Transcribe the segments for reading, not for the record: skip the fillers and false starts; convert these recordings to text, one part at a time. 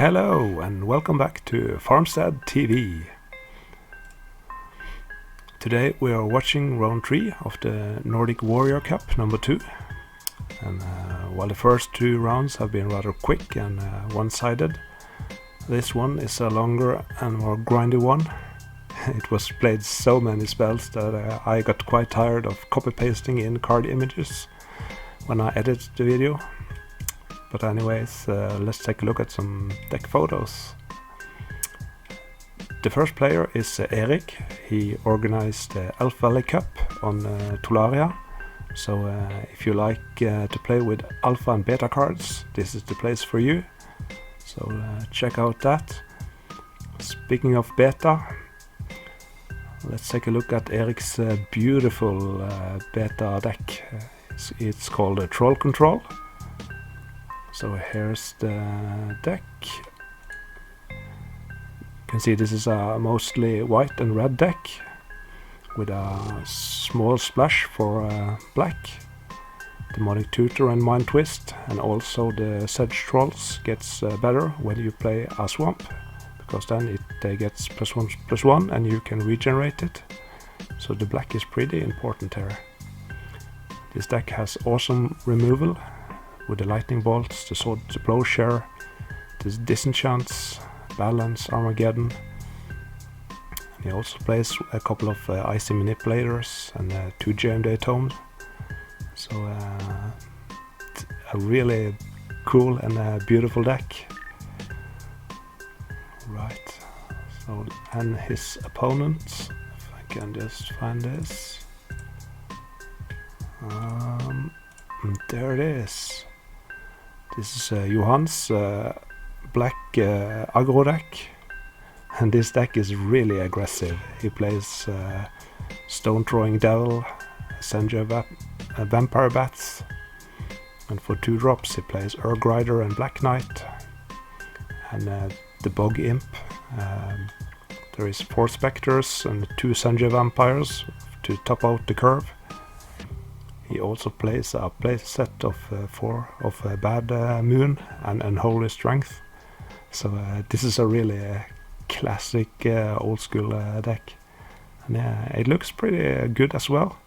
Hello and welcome back to Farmstead TV. Today we are watching round 3 of the Nordic Warrior Cup number 2. And while the first 2 rounds have been rather quick and one-sided, this one is a longer and more grindy one. It was played so many spells that I got quite tired of copy-pasting in card images when I edited the video. But anyways, let's take a look at some deck photos. The first player is Erik. He organized the Elf Valley Cup on Tularia. So if you like to play with alpha and beta cards, this is the place for you. So check out that. Speaking of beta, let's take a look at Erik's beautiful beta deck. It's called Troll Control. So here's the deck. You can see this is a mostly white and red deck with a small splash for black. Demonic Tutor and Mind Twist, and also the Sedge Trolls gets better when you play a swamp, because then it gets +1/+1 and you can regenerate it. So the black is pretty important here. This deck has awesome removal with the lightning bolts, the sword, the plowshare, the disenchants, balance, Armageddon. And he also plays a couple of icy manipulators and 2 GMD tomes. So a really cool and beautiful deck. Right. So and his opponent, if I can just find this. There it is. This is Johannes black Aggro deck, and this deck is really aggressive. He plays Stone Throwing Devil, Senja Vampire Bats, and for 2 drops he plays Urg Rider and Black Knight, and the Bog Imp. There is 4 Spectres and 2 Senja Vampires to top out the curve. He also plays a play set of 4 of Bad Moon and Unholy Strength. So this is a really classic old school deck. And it looks pretty good as well.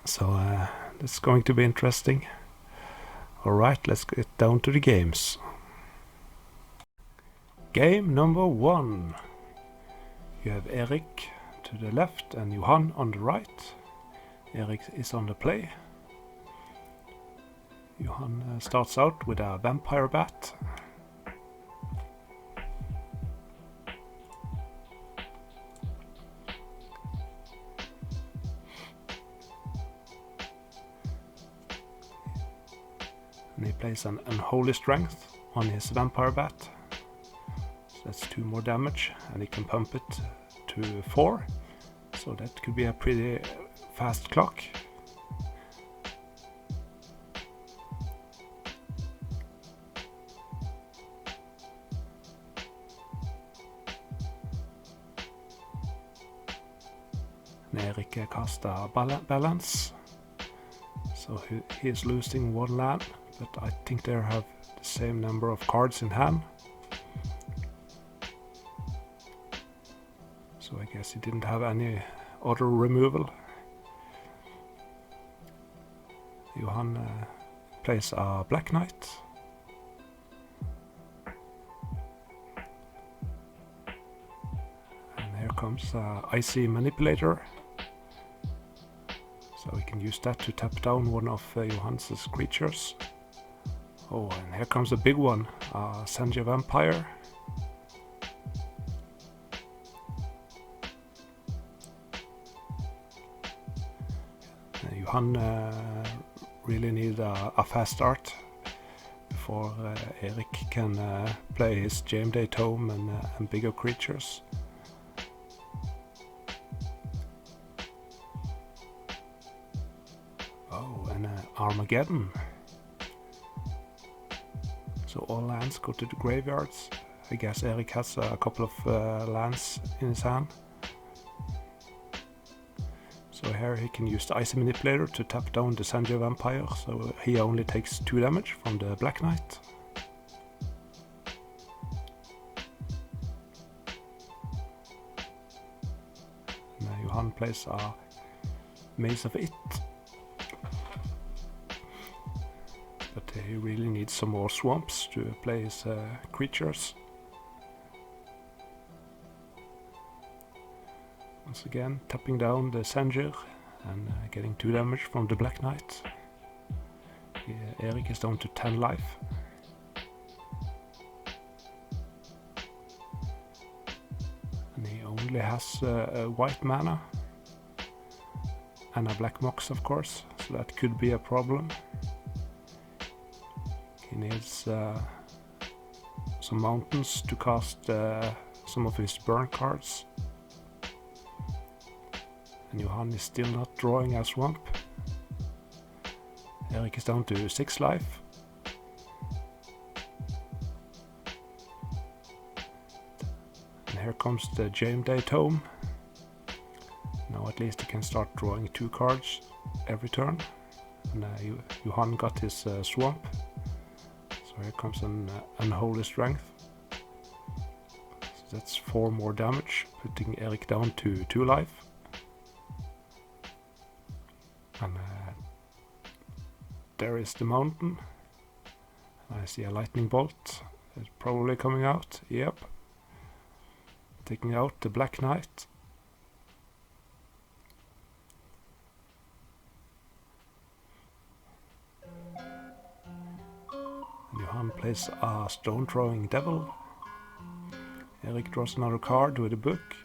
So it's going to be interesting. Alright, let's get down to the games. Game number 1. You have Erik to the left and Johan on the right. Erik is on the play. Johan starts out with a Vampire Bat. And he plays an Unholy Strength on his Vampire Bat. So that's 2 more damage, and he can pump it to 4. So that could be a pretty fast clock. And Erik cast a balance. So he is losing 1 land, but I think they have the same number of cards in hand. So I guess he didn't have any auto removal. Johan plays a Black Knight. And here comes a Icy Manipulator. So we can use that to tap down one of Johannes' creatures. Oh, and here comes a big one, a Senja Vampire. Johan really need a fast start before Erik can play his GMD tome and bigger creatures. Oh, and Armageddon. So all lands go to the graveyards. I guess Erik has a couple of lands in his hand. So here he can use the Icy Manipulator to tap down the Senja Vampire, so he only takes 2 damage from the Black Knight. Johan plays a Maze of It. But he really needs some more swamps to play his creatures. Once again, tapping down the Sangir and getting 2 damage from the Black Knight. Erik is down to 10 life. And he only has a white mana and a black mox, of course, so that could be a problem. He needs some mountains to cast some of his burn cards. And Johan is still not drawing a swamp. Erik is down to 6 life. And here comes the Jameday Tome. Now at least he can start drawing 2 cards every turn. And Johan got his swamp. So here comes an Unholy Strength. So that's 4 more damage, putting Erik down to 2 life. And there is the mountain. I see a lightning bolt. It's probably coming out. Yep. Taking out the Black Knight. And Johan plays a Stone Throwing Devil. Erik draws another card with a book.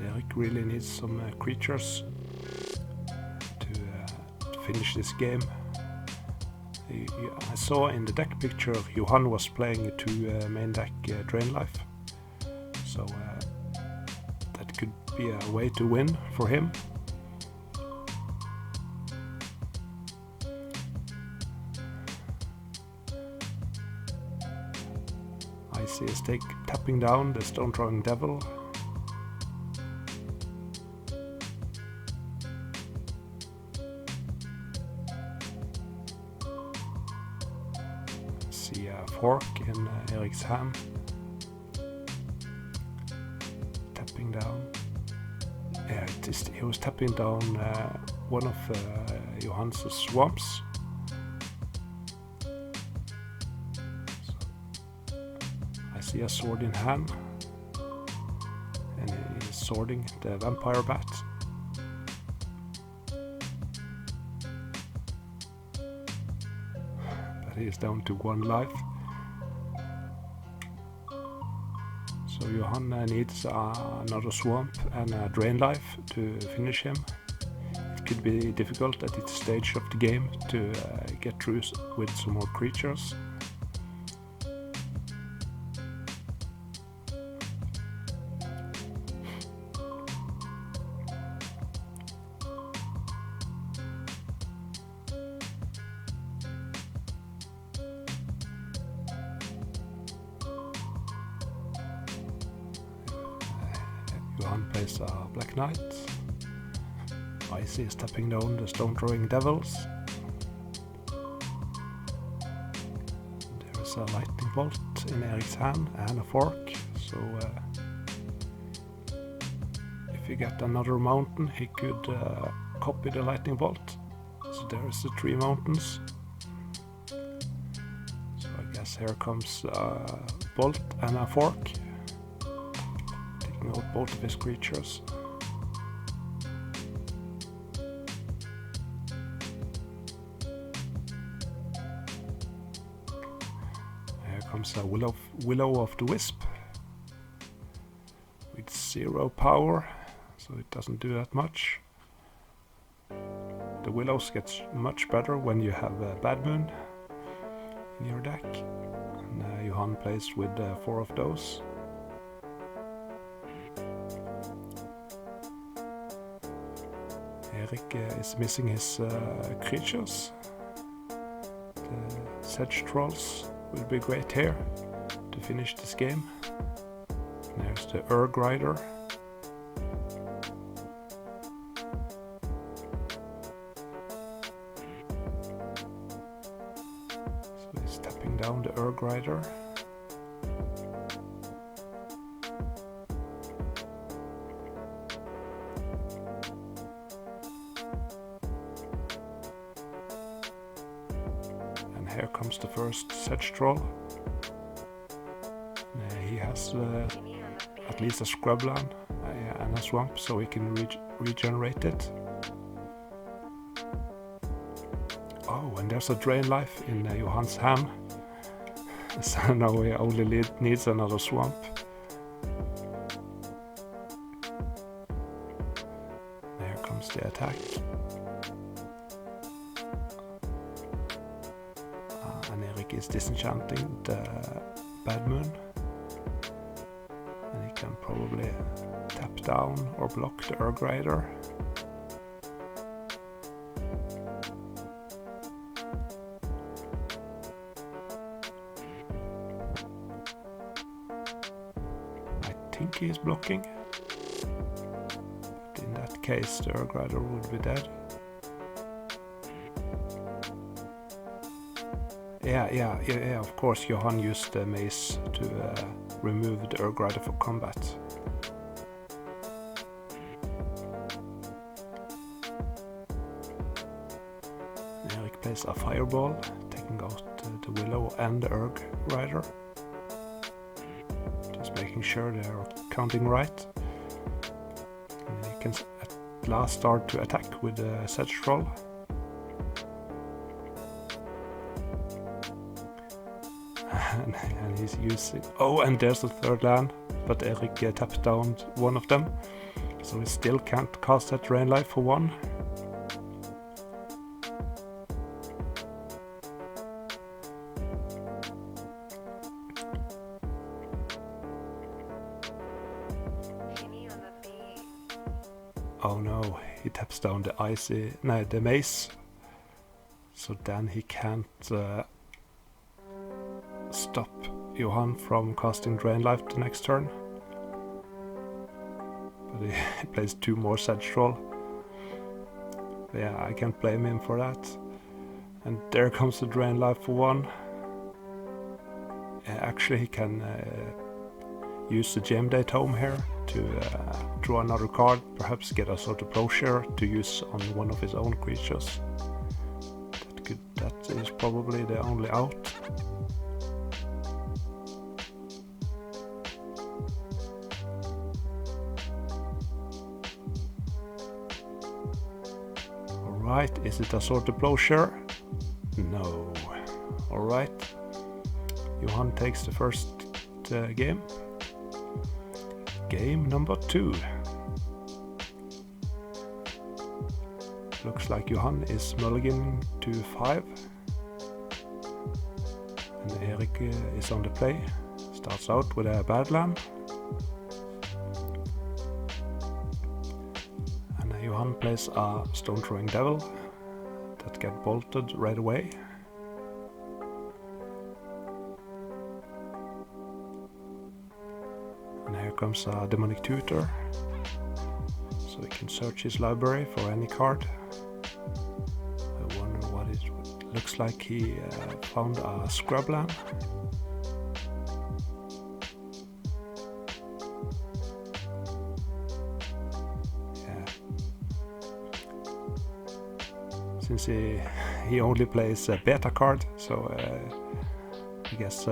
Erik really needs some creatures to finish this game. I saw in the deck picture Johan was playing 2 main deck Drain Life, so that could be a way to win for him. I see a stake tapping down the Stone Throwing Devil. See a fork in Erik's hand. Tapping down. Yeah, he was tapping down one of Johannes' swamps. So, I see a sword in hand. And he's swording the Vampire Bat. He is down to 1 life. So Johan needs another swamp and a Drain Life to finish him. It could be difficult at this stage of the game to get through with some more creatures. Johan plays a Black Knight. Icy is tapping down the Stone Throwing Devils. There is a lightning bolt in Erik's hand and a fork, so if he get another mountain he could copy the lightning bolt. So there is the 3 mountains. So I guess here comes a bolt and a fork. Out both of his creatures. Here comes a Willow of the Wisp with 0 power, so it doesn't do that much. The Willows gets much better when you have a Bad Moon in your deck, and Johan plays with 4 of those. Erik is missing his creatures. The Sedge Trolls will be great here to finish this game. And there's the Urg Rider. down the Erg Rider. And here comes the first sedge troll. He has at least a scrubland and a swamp, so he can regenerate it. Oh, and there's a drain life in Johan's hand. So now he only needs another swamp. There comes the attack. And Erik is disenchanting the Bad Moon. And he can probably tap down or block the Erg Rider. I think he is blocking. But in that case the Erg Rider would be dead. Yeah, of course Johan used the mace to remove the Erg Rider for combat. Erik plays a fireball, taking out the Willow and the Erg Rider. Just making sure they are counting right. And he can at last start to attack with the sedge troll. And he's using... Oh, and there's the third land, but Erik tapped down one of them, so he still can't cast that drain life for one. Oh no, he taps down the mace, so then he can't stop Johan from casting Drain Life the next turn. But he plays two more sedge troll. Yeah, I can't blame him for that. And there comes the Drain Life for one. Actually he can use the Gem Day Tome here to draw another card, perhaps get a sort of plowshare to use on one of his own creatures. That is probably the only out. Alright, is it a sort of plowshare? No. Alright. Johan takes the first game. Game number 2. Looks like Johan is mulliganing to 5. And Erik is on the play. Starts out with a Badland. And Johan plays a Stone Throwing Devil that get bolted right away. And here comes a Demonic Tutor, so he can search his library for any card. I wonder what it looks like. He found a Scrubland. Yeah. Since he only plays a beta card, so I guess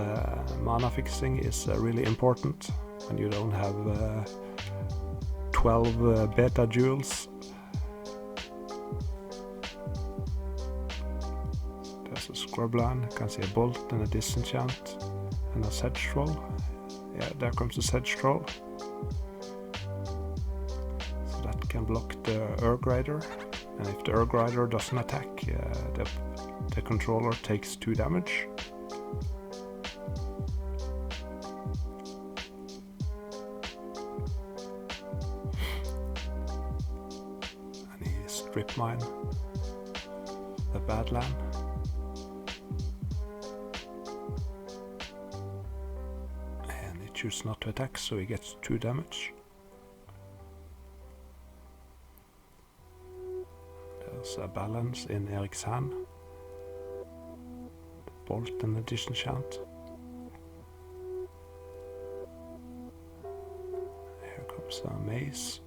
mana fixing is really important when you don't have 12 beta jewels. There's a Scrubland, can see a Bolt and a Disenchant and a Sedge Troll. Yeah, there comes the Sedge Troll. So that can block the Erg Rider, and if the Erg Rider doesn't attack, the controller takes 2 damage. Strip mine the Badland. And he chooses not to attack, so he gets 2 damage. There's a balance in Erik's hand. bolt and a disenchant. Here comes a maze.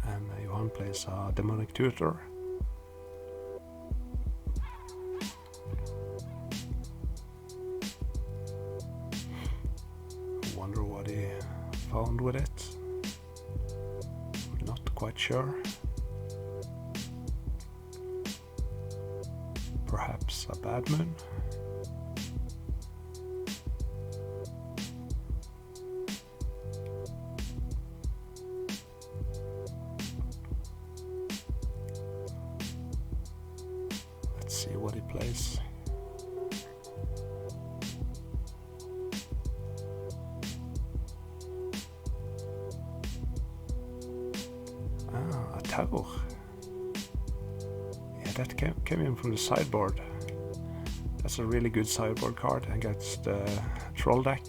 And Johan plays a demonic tutor. Wonder what he found with it. Not quite sure. Perhaps a bad moon. Let's see what he plays. A tower. Yeah, that came in from the sideboard. That's a really good sideboard card against the troll deck.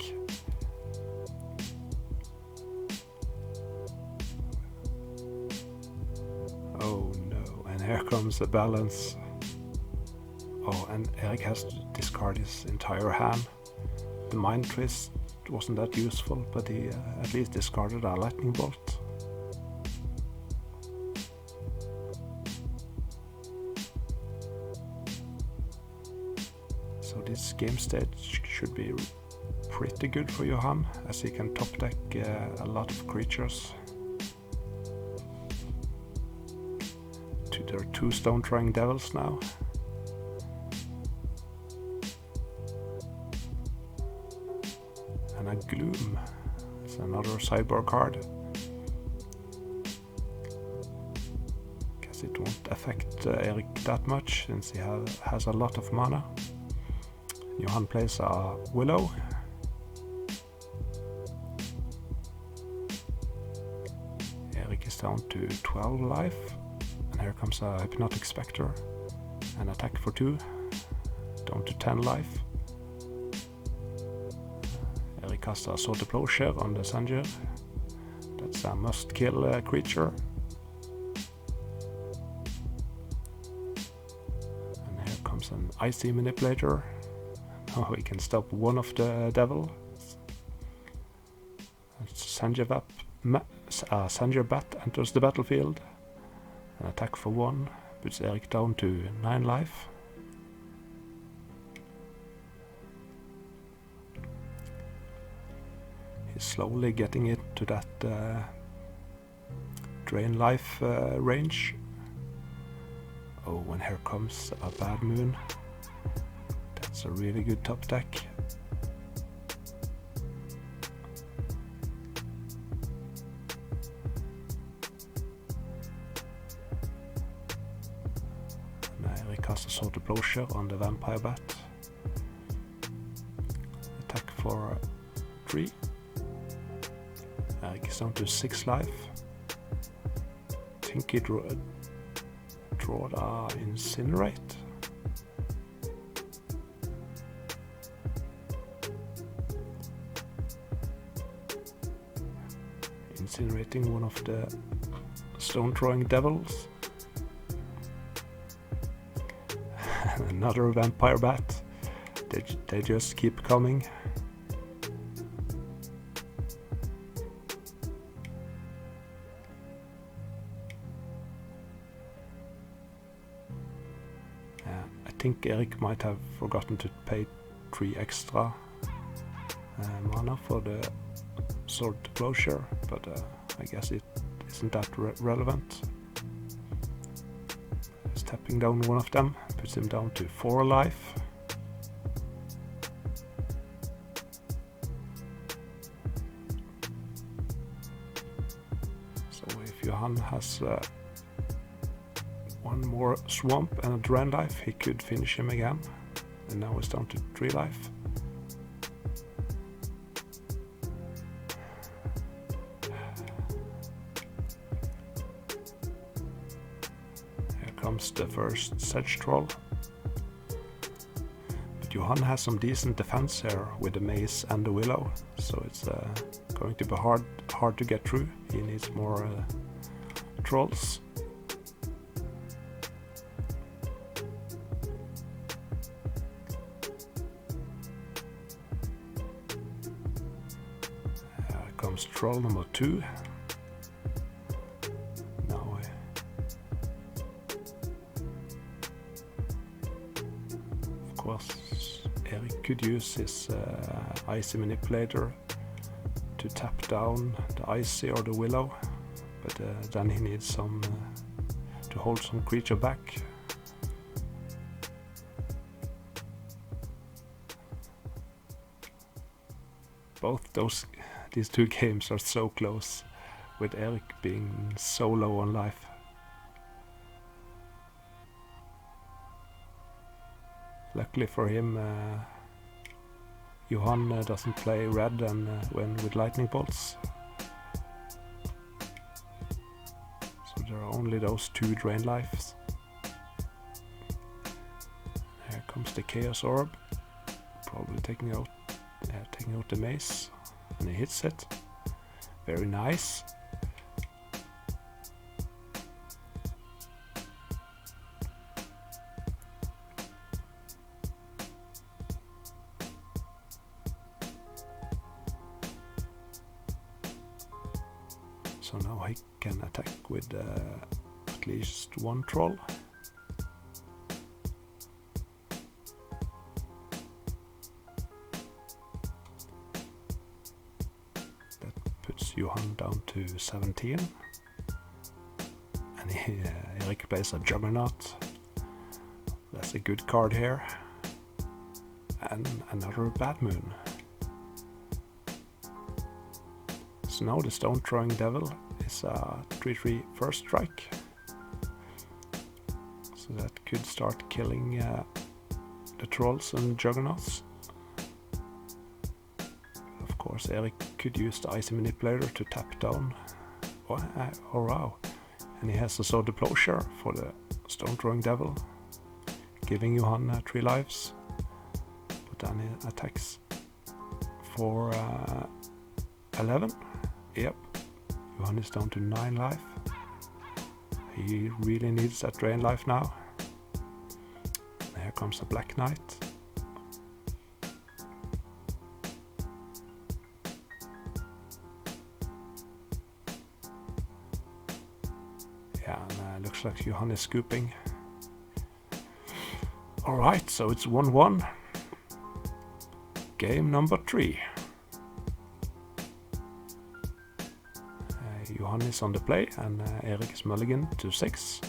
Oh no, and here comes the balance. Oh, and Erik has to discard his entire hand. The Mind Twist wasn't that useful, but he at least discarded a lightning bolt. So this game stage should be pretty good for Johan, as he can top deck a lot of creatures. There are 2 stone throwing devils now. And a gloom. It's another sideboard card. Guess it won't affect Erik that much, since he has a lot of mana. Johan plays a willow. Erik is down to 12 life. And here comes a Hypnotic Spectre. An attack for 2. Down to 10 life. Erik casts a Sword of Plowshare on the Sanger. That's a must-kill creature. And here comes an Icy Manipulator. Now we can stop one of the devils. Sanger Bat enters the battlefield. An attack for 1 puts Erik down to 9 life. He's slowly getting into that drain life range. Oh, and here comes a bad moon. That's a really good top deck. Cast a Sword of Plowshare on the Vampire Bat. Attack for 3. Erik is down to 6 life. Think he drawed a Incinerate. Incinerating one of the stone throwing devils. Another Vampire Bat. They just keep coming. I think Erik might have forgotten to pay 3 extra mana for the Sword of Plowshare, but I guess it isn't that relevant. Tapping down one of them puts him down to 4 life. So if Johan has one more swamp and a drain life, he could finish him again. And now it's down to 3 life. Comes the first Sedge Troll. But Johan has some decent defense here with the Mace and the Willow, so it's going to be hard to get through. He needs more trolls. comes troll number 2. Now of course Erik could use his icy manipulator to tap down the icy or the willow, but then he needs some to hold some creature back. Both these two games are so close, with Erik being so low on life. Luckily for him, Johannes doesn't play red and when with lightning bolts. So there are only those 2 drain lives. Here comes the Chaos Orb, probably taking out the mace, and he hits it. Very nice. So now he can attack with at least 1 troll. Johan down to 17, and Erik plays a Juggernaut. That's a good card here, and another Bad Moon. So now the Stone Throwing Devil is a 3/3 first strike, so that could start killing the trolls and Juggernauts. Of course, Erik could use the icy manipulator to tap down. Oh wow! And he has a Sword Deplosion for the Stone Throwing Devil, giving Johan 3 lives. But then he attacks for 11. Yep, Johan is down to 9 life. He really needs that drain life now. And here comes a Black Knight. Yeah, and looks like Johan is scooping. Alright, so it's 1-1. Game number 3. Johan is on the play and Erik is mulligan to 6.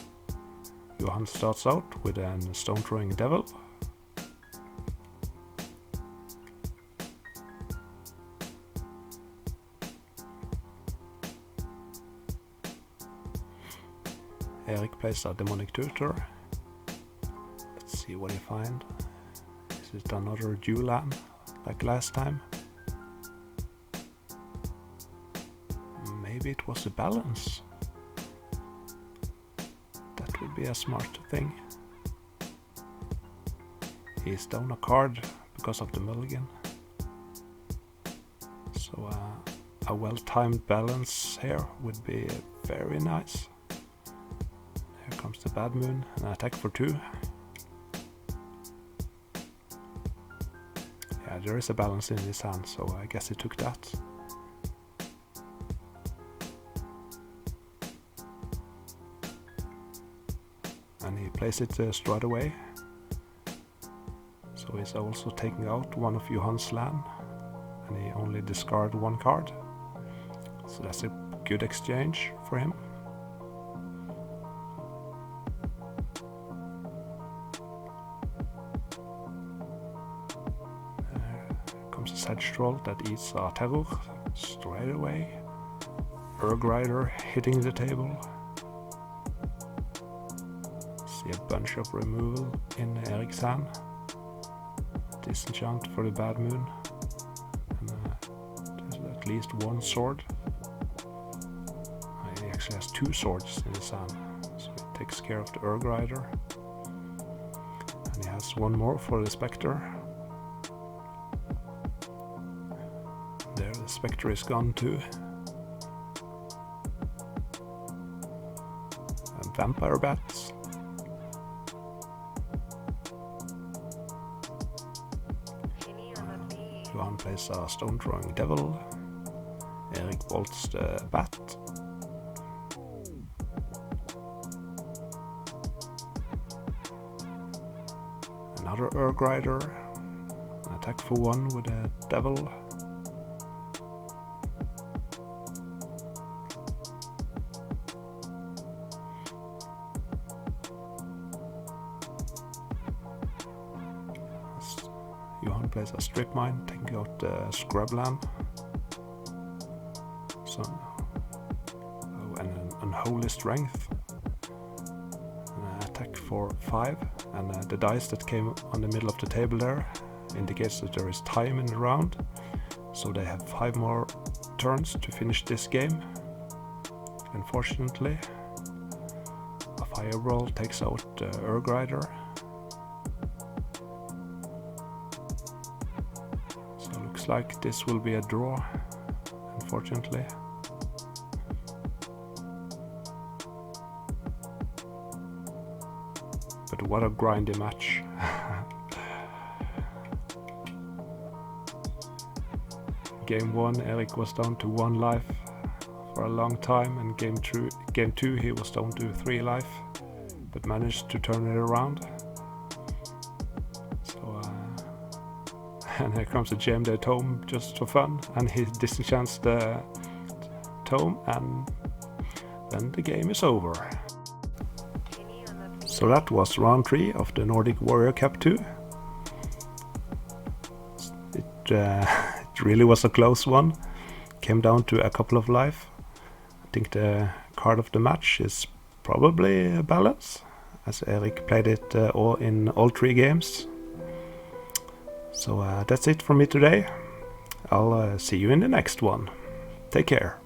Johan starts out with a Stone Throwing Devil. Erik plays a Demonic Tutor. Let's see what he finds. Is it another dual land like last time? Maybe it was a balance. That would be a smart thing. He's down a card because of the mulligan. So a well-timed balance here would be very nice. Here comes the Bad Moon, an attack for 2. Yeah, there is a balance in his hand, so I guess he took that. And he plays it straight away. So he's also taking out one of Johan's land, and he only discards 1 card. So that's a good exchange for him. Comes a Sedge Troll that eats a terror straight away. Urg Rider hitting the table. See a bunch of removal in Erik's hand. Disenchant for the Bad Moon. And there's at least 1 sword. He actually has 2 swords in his hand. So he takes care of the Urg Rider. And he has 1 more for the Spectre. There, the Spectre is gone too. And Vampire Bats. Johan plays a Stone Throwing Devil. Erik bolts the bat. Another Erg Rider. Attack for 1 with a devil. Johannes plays a strip mine, taking out the scrubland. So, and an unholy strength. Attack for 5, and the dice that came on the middle of the table there indicates that there is time in the round, so they have 5 more turns to finish this game. Unfortunately, a fireball takes out the Erg Rider. So it looks like this will be a draw, unfortunately. But what a grindy match. Game 1, Erik was down to 1 life for a long time, and game 2 he was down to 3 life, but managed to turn it around. So, and here comes the gem, the tome, just for fun, and he disenchants the tome, and then the game is over. So that was round 3 of the Nordic Warrior Cup 2. It really was a close one. Came down to a couple of life. I think the card of the match is probably a balance, as Erik played it in all 3 games. So that's it from me today. I'll see you in the next one. Take care.